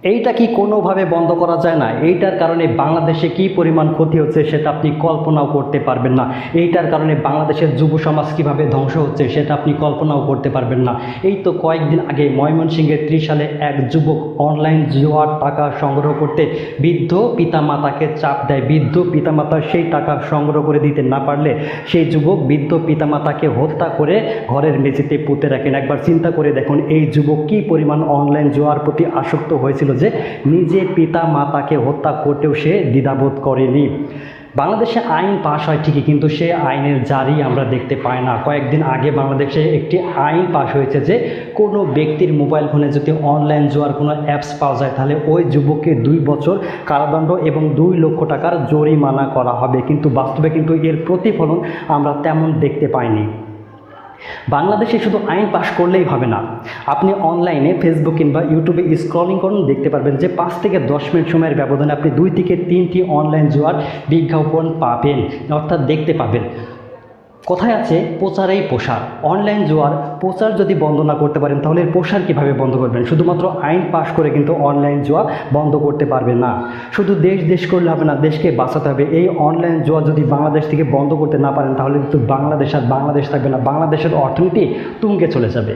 এইটা কি কোনোভাবে বন্ধ করা যায় না? এইটার কারণে বাংলাদেশে কি পরিমাণ ক্ষতি হচ্ছে সেটা আপনি কল্পনাও করতে পারবেন না। এইটার কারণে বাংলাদেশের যুব সমাজ কীভাবে ধ্বংস হচ্ছে সেটা আপনি কল্পনাও করতে পারবেন না। এই তো কয়েকদিন আগে ময়মনসিংহের ত্রিশালে এক যুবক অনলাইন জুয়ার টাকা সংগ্রহ করতে বৃদ্ধ পিতামাতাকে চাপ দেয়। বৃদ্ধ পিতামাতা সেই টাকা সংগ্রহ করে দিতে না পারলে সেই যুবক বৃদ্ধ পিতামাতাকে হত্যা করে ঘরের মেঝেতে পুঁতে রাখেন। একবার চিন্তা করে দেখুন এই যুবক কী পরিমাণ অনলাইন জুয়ার প্রতি আসক্ত হয়েছিল যে নিজে পিতা মাতাকে হত্যা করতেও সে দ্বিধাবোধ করেনি। বাংলাদেশে আইন পাশ হয় ঠিকই, কিন্তু সে আইনের জারি আমরা দেখতে পাই না। কয়েকদিন আগে বাংলাদেশে একটি আইন পাশ হয়েছে যে কোনো ব্যক্তির মোবাইল ফোনে যদি অনলাইন জুয়ার কোনো অ্যাপস পাওয়া যায় তাহলে ওই যুবককে 2 বছর কারাদণ্ড এবং 2 লক্ষ টাকার জরিমানা করা হবে। কিন্তু বাস্তবে কিন্তু এর প্রতিফলন আমরা তেমন দেখতে পাইনি। বাংলাদেশে শুধু আইন পাশ করলেই হবে না, আপনি অনলাইনে ফেসবুক কিংবা ইউটিউবে স্ক্রলিং করুন, দেখতে পারবেন যে 5 থেকে 10 মিনিট সময়ের ব্যবধানে আপনি 2 থেকে 3টি অনলাইন জুয়ার বিজ্ঞাপন পাবেন, অর্থাৎ দেখতে পাবেন। কথায় আছে প্রচারেই প্রসার। অনলাইন জুয়ার প্রচার যদি বন্ধ না করতে পারেন তাহলে এর প্রসার কীভাবে বন্ধ করবেন? শুধুমাত্র আইন পাশ করে কিন্তু অনলাইন জুয়া বন্ধ করতে পারবেন না। শুধু দেশ করলে হবে না, দেশকে বাঁচাতে হবে। এই অনলাইন জুয়া যদি বাংলাদেশ থেকে বন্ধ করতে না পারেন তাহলে কিন্তু বাংলাদেশ আর বাংলাদেশ থাকবে না, বাংলাদেশের অর্থনীতি তুঙ্গে চলে যাবে।